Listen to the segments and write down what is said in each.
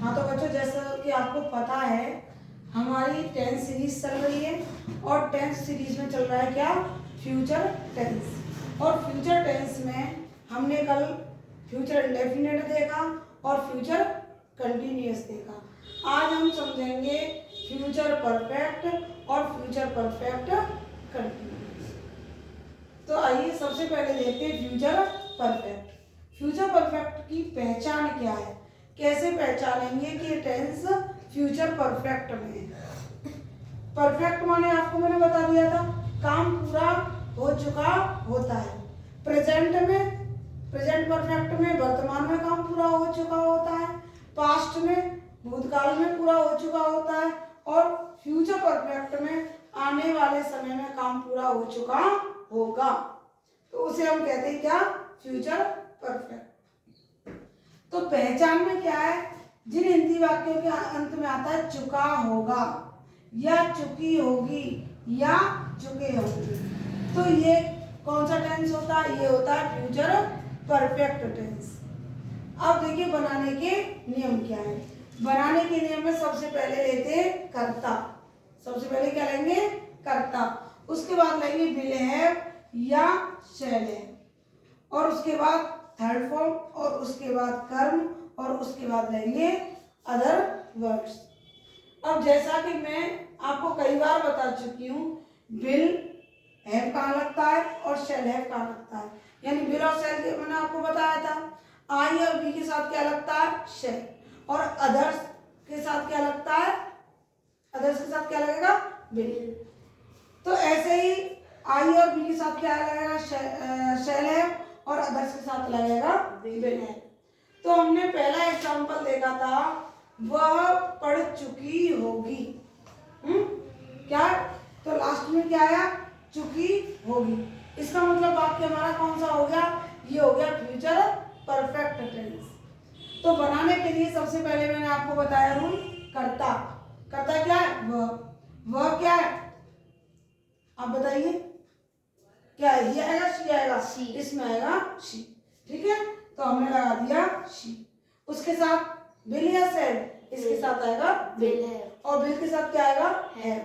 हाँ तो बच्चों, जैसा कि आपको पता है हमारी 10th सीरीज चल रही है और 10th सीरीज में चल रहा है क्या, फ्यूचर टेंस। और फ्यूचर टेंस में हमने कल फ्यूचर इंडेफिनिट देखा और फ्यूचर कंटिन्यूअस देखा। आज हम समझेंगे फ्यूचर परफेक्ट और फ्यूचर परफेक्ट कंटिन्यूअस। तो आइए सबसे पहले देखते हैं फ्यूचर परफेक्ट। फ्यूचर परफेक्ट की पहचान क्या है, कैसे पहचानेंगे कि टेंस फ्यूचर परफेक्ट में है। परफेक्ट माने आपको मैंने बता दिया था, काम पूरा हो चुका होता है। प्रेजेंट में, प्रेजेंट परफेक्ट में वर्तमान में काम पूरा हो चुका होता है। पास्ट में, भूतकाल में पूरा हो चुका होता है। और फ्यूचर परफेक्ट में आने वाले समय में काम पूरा हो चुका होगा। तो उसे हम कहते हैं क्या, फ्यूचर परफेक्ट। तो पहचान में क्या है, जिन हिंदी वाक्यों के अंत में आता है चुका होगा या चुकी होगी या चुके होंगे, तो ये कौन सा टेंस होता है, ये होता है फ्यूचर परफेक्ट टेंस। अब देखिए बनाने के नियम क्या है। बनाने के नियम में सबसे पहले लेते हैं कर्ता। सबसे पहले क्या लेंगे, कर्ता। उसके बाद लेंगे विल हैव या शैल हैव, और उसके बाद थर्ड फॉर्म, और उसके बाद कर्म, और उसके बाद लेंगे अदर वर्ड्स। अब जैसा कि मैं आपको कई बार बता चुकी हूँ, विल हैव कहाँ लगता है और शैल हैव कहाँ लगता है। यानी विल और शैल के मैंने आपको बताया था, आई और बी के साथ क्या लगता है, शैल, और अदर्स के साथ क्या लगता है, अदर्स के साथ क्या लगेगा, विल। तो ऐसे ही आई और बी के साथ क्या लगेगा, शैल हैव, और अदर्स के साथ लगेगा विल है। तो हमने पहला एग्जांपल देखा था, वह पढ़ चुकी होगी। क्या, तो लास्ट में क्या आया, चुकी होगी। इसका मतलब वाक्य हमारा कौन सा हो गया, ये हो गया फ्यूचर परफेक्ट टेंस। तो बनाने के लिए सबसे पहले मैंने आपको बताया रूल, कर्ता। कर्ता क्या है, वह क्या है, आप बताइए क्या है, ये आएगा शी आएगा, शी, इसमें आएगा शी, ठीक है। तो हमने लगा दिया शी। उसके साथ विल या शैल, इसके साथ आएगा विल, और विल के साथ क्या आएगा, हैव,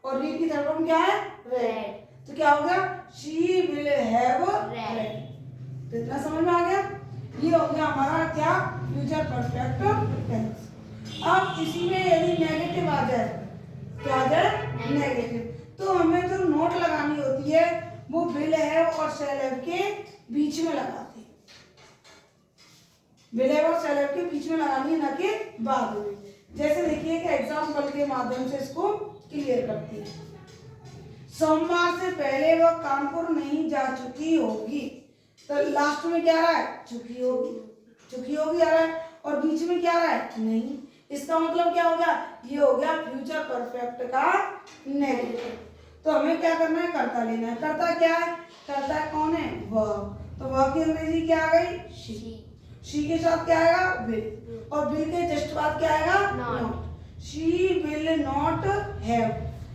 और रीड की थर्ड फॉर्म क्या है, रेड। तो क्या हो गया, शी विल हैव रेड। तो इतना समझ में आ गया, ये हो गया हमारा क्या, फ्यूचर परफेक्ट टेंस। अब इसी में यदि नेगेटिव आ जाए, क्या आ जाए, नेगेटिव, तो हमें जो नोट लगानी होती है वो विल हैव और शैल हैव के बीच में लगाते हैं। विल हैव और शैल हैव के बीच में लगानी है, ना कि बाद में। जैसे देखिए कि एग्जांपल के माध्यम से इसको क्लियर करते हैं। सोमवार से पहले वह कानपुर नहीं जा चुकी होगी, तो लास्ट में क्या आ रहा है, चुकी होगी, चुकी होगी आ रहा है, और बीच में क्या आ रहा है, नहीं। इसका मतलब क्या हो गया, ये हो गया फ्यूचर परफेक्ट का नेगेटिव। तो हमें क्या करना है, कर्ता लेना है। कर्ता क्या है, कर्ता कौन है, वह। तो वह की अंग्रेजी क्या आ गई, शी। शी के साथ क्या आएगा, विल, और विल के जस्ट बाद क्या आएगा, not. She will not have,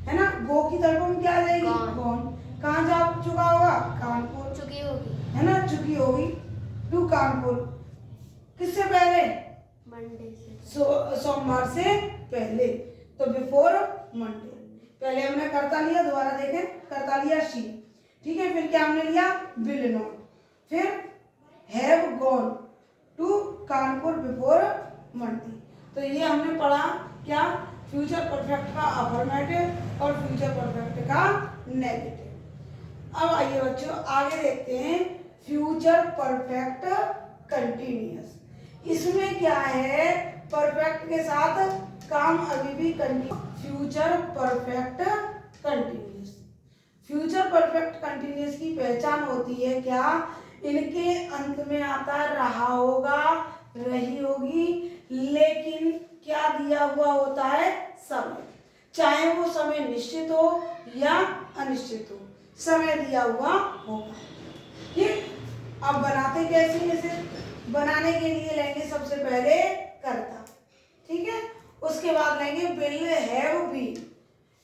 है ना। गो की तरफ हम क्या आ जाएगी, गॉन। कहाँ जा चुका होगा, कानपुर, चुकी होगी, है ना, चुकी होगी टू कानपुर। किससे पहले, मंडे से, सोमवार से पहले, तो बिफोर मंडे। पहले हमने कर्ता लिया, दोबारा देखें, कर्ता लिया शी, ठीक है। फिर क्या हमने लिया, विल नॉट, फिर have gone to Kanpur before Monday. तो ये हमने पढ़ा क्या, फ्यूचर परफेक्ट का अफर्मेटिव और फ्यूचर परफेक्ट का नेगेटिव। अब आइए बच्चों आगे देखते हैं फ्यूचर परफेक्ट कंटिन्यूअस। इसमें क्या है, परफेक्ट के साथ काम अभी भी continue, future perfect continuous. Future perfect continuous की पहचान होती है क्या, इनके अंत में आता रहा होगा, रही होगी, लेकिन क्या दिया हुआ होता है, समय। चाहे वो समय निश्चित हो या अनिश्चित हो, समय दिया हुआ होगा, ठीक। अब बनाते कैसे, इसे बनाने के लिए लेंगे सबसे पहले कर्ता, ठीक है। उसके बाद लेंगे will have been.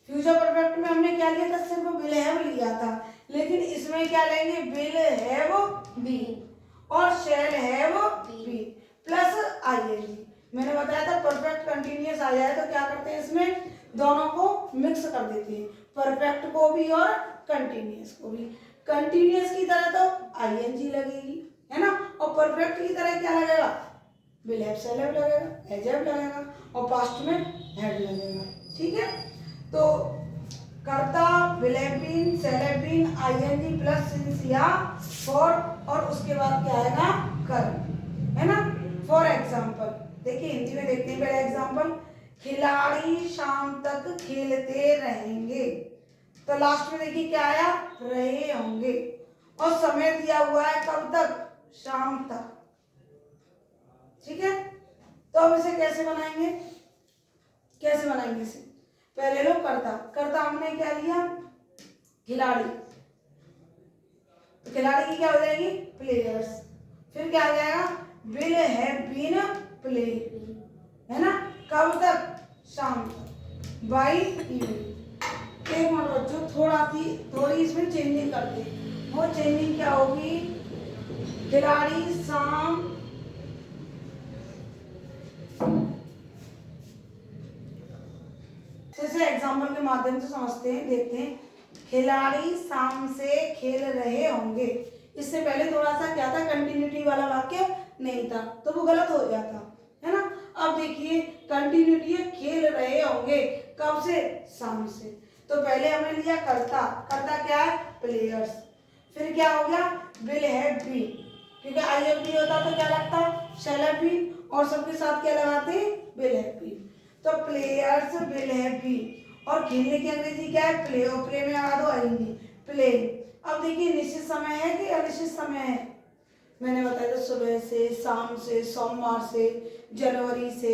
Future perfect में हमने क्या लिया था, सिर्फ विल हैव लिया था, लेकिन इसमें क्या लेंगे, विल हैव बीन और shall have been plus ING. मैंने बताया था परफेक्ट कंटिन्यूअस आ जाए तो क्या करते हैं, इसमें दोनों को मिक्स कर देते हैं, परफेक्ट को भी और कंटिन्यूअस को भी। कंटिन्यूअस की तरह तो आईएनजी लगेगी, है ना, और परफेक्ट की तरह क्या लगेगा, विल हैव शैल हैव लगेगा, हैज हैव लगेगा, और पास्ट में हैड लगेगा। ठीक है, तो कर्ता will have been, shall have been, ING plus since या फॉर, और उसके बाद क्या आएगा, कर, है ना। फॉर एग्जाम्पल देखिए, हिंदी में देखते हैं पहले एग्जाम्पल। खिलाड़ी शाम तक खेलते रहेंगे, तो लास्ट में देखिए क्या आया, रहे होंगे, और समय दिया हुआ है कब तक, शाम तक। ठीक है, तो अब इसे कैसे बनाएंगे, कैसे बनाएंगे इसे, पहले लो कर्ता, कर्ता हमने क्या लिया, खिलाड़ी, तो खिलाड़ी की क्या हो जाएगी, प्लेयर्स, फिर क्या आ जाएगा, विल हैव बीन प्लेइंग, है ना, कब तक, शाम तक, बाई इवनिंग। एक मिनट बच्चों, थोड़ी इसमें चेंजिंग करते हैं। वो चेंजिंग क्या होगी, खिलाड़ी शाम से एग्जाम्पल के माध्यम से समझते हैं, देखते हैं। खिलाड़ी शाम से खेल रहे होंगे, इससे पहले थोड़ा सा क्या था, कंटिन्यूटी वाला वाक्य नहीं था, तो वो गलत हो जाता, है ना। अब देखिए कंटिन्यूटी है, खेल रहे होंगे, कब से, शाम से। तो पहले हमने लिया कर्ता, कर्ता क्या है, प्लेयर्स, फिर क्या हो गया, विल हैव बीन, क्योंकि आई हैव बीन होता तो क्या लगता, शैल हैव बीन, और सबके साथ क्या लगाते, विल हैव बीन, तो प्लेयर्स विल हैव बीन, और खेलने की अंग्रेजी क्या है, प्ले, और प्ले में लगा दो आईएनजी, प्ले। अब देखिए निश्चित समय है कि अनिश्चित समय है, मैंने बताया था सुबह से, शाम से, सोमवार से, जनवरी से,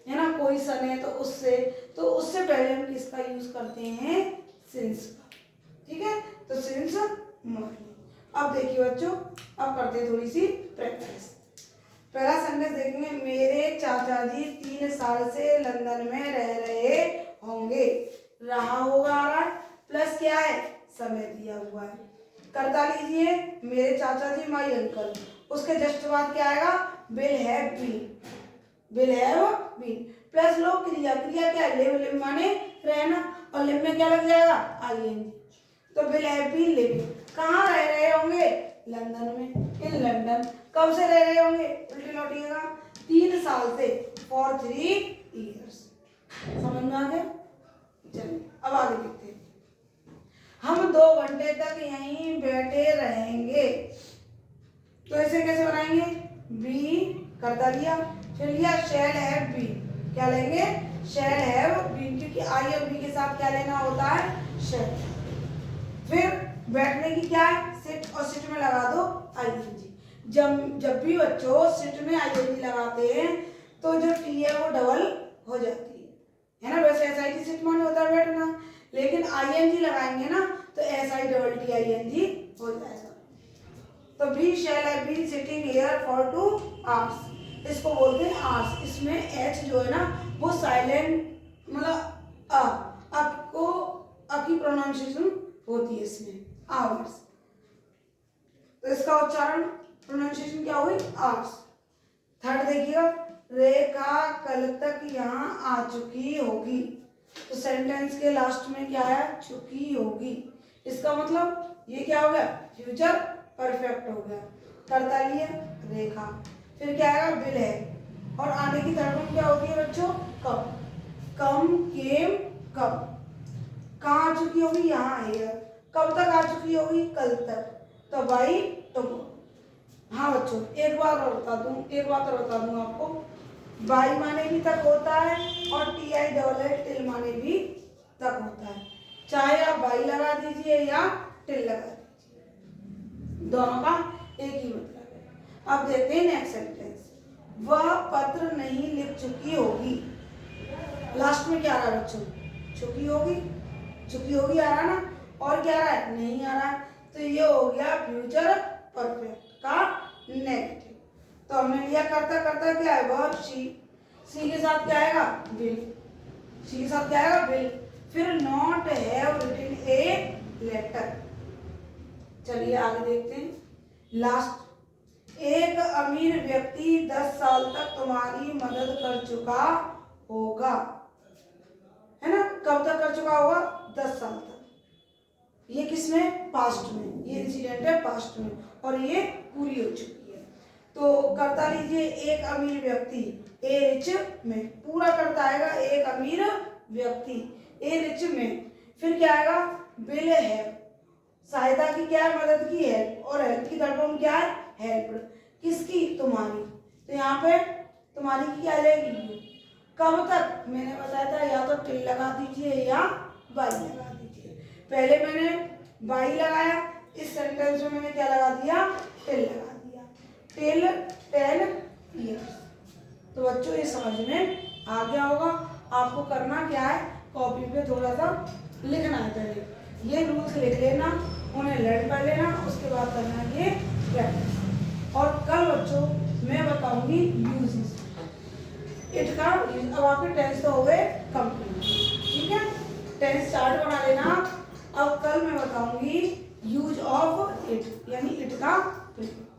है ना, कोई सन है तो उससे, तो उससे पहले हम किसका यूज करते हैं, सिंस का। ठीक है, तो सिंस मॉर्निंग। अब देखिए बच्चों, अब करते हैं थोड़ी सी प्रैक्टिस। पहला सेंटेंस देखेंगे, मेरे चाचा जी 3 साल से लंदन में रह रहे होंगे, रहा होगा आ रहा, प्लस क्या है, समय दिया हुआ है। कर्ता लीजिए, मेरे चाचा जी, माई अंकल, उसके जस्ट बाद क्या आएगा, will have been, will have been, plus लो क्रिया, क्रिया क्या है, लिव, लिव माने रहना, और लिव में क्या लग जाएगा, आईएनजी, तो विल हैव बीन लिविंग, कहाँ रह रहे होंगे, लंदन में, इन लंदन, कब से रह रहे होंगे, उल्टी लौटिएगा, 3 साल से, फॉर 3 years। समझ में आ गया, चलिए अब आगे देखते हैं। हम 2 घंटे तक यहीं बैठे रहेंगे, तो इसे कैसे बनाएंगे, बी कर्ता लिया, फिर लिया शैल हैव बीन, क्या लेंगे, शैल हैव बीन, क्योंकि आई और बी के साथ क्या लेना होता है, शैल। फिर बैठने की क्या है, सिट, और सिट में लगा दो आईएनजी। जब भी बच्चों सिट में आईएनजी लगाते हैं तो जो टी है वो डबल हो जाती है ना, वैसे एसआईटी सिट माने होता है बैठना, लेकिन आईएनजी लगाएंगे ना तो एसआई डबल टी आईएनजी हो जाएगा। तो be shall have been sitting here for 2 hours, इसको बोलते हैं आवर्स, इसमें एच जो है ना वो साइलेंट, मतलब आपको की प्रोनाउंसिएशन होती है इसमें, आवर्स, तो इसका उच्चारण प्रोनाउंसिएशन क्या हुई, आवर्स। थर्ड देखिएगा, रेखा कल तक यहाँ आ चुकी होगी, तो सेंटेंस के लास्ट में क्या है, चुकी होगी, इसका मतलब ये क्या हो गया, फ्यूचर परफेक्ट हो गया। कर्ता लिए रेखा, फिर क्या आएगा, विल है, और आने की थर्ड फॉर्म क्या होती है बच्चों, कब, कम, केम, कब, कहाँ आ चुकी होगी, यहाँ है, कब तक आ चुकी होगी, कल तक, तो बाई टुमारो। हाँ बच्चों, एक बात और बता दूं आपको, बाई माने भी तक होता है और T I double L till माने भी तक होता है, चाहे आप बाई लगा दीजिए या टिल लगा दीजिए, दोनों का एक ही मतलब है। अब देखते हैं नेक्स्ट सेंटेंस, वह पत्र नहीं लिख चुकी होगी, लास्ट में क्या आ रहा है बच्चों, चुकी होगी, चुकी होगी आ रहा ना, और क्या आ रहा है, नहीं आ रहा है, तो ये हो गया फ्यूचर परफेक्ट का नेगेटिव। तो हमने लिया करता, करता क्या है, वर्ब शी, सी के साथ क्या आएगा, विल, सी के साथ क्या आएगा, विल, फिर not have written a letter. चलिए आगे देखते हैं, लास्ट एक अमीर व्यक्ति 10 साल तक तुम्हारी मदद कर चुका होगा, है ना। कब तक कर चुका होगा? 10 साल तक। ये किसमें? पास्ट में। ये इंसिडेंट है पास्ट में और ये पूरी हो चुकी है। तो करता लीजिए एक अमीर व्यक्ति, ए रिच में, पूरा करता आएगा एक अमीर व्यक्ति, ए रिच में। फिर क्या आएगा? विल है, सहायता की क्या है? मदद की है, और हेल्प की थर्ड फॉर्म क्या है? हेल्प। किसकी? तुम्हारी। तो यहाँ पे तुम्हारी की क्या आ जाएगी? कब तक? मैंने बताया था या तो टिल लगा दीजिए या बाई लगा दीजिए। पहले मैंने बाई लगाया, इस सेंटेंस में मैंने क्या लगा दिया? टिल लगा दिया। Till 10 years। तो बच्चों ये समझ में आ गया होगा। आपको करना क्या है? कॉपी पे थोड़ा सा लिखना है पहले, ये रूल्स लिख लेना, उन्हें लर्न कर लेना, उसके बाद करना ये प्रैक्टिस। और कल बच्चों मैं बताऊंगी यूजेस इट का। अब आपके टेंस तो हो गए कंप्लीट, ठीक है। टेंस चार्ट बना लेना। अब कल मैं बताऊंगी यूज ऑफ इट, यानी इट का प्रयोग।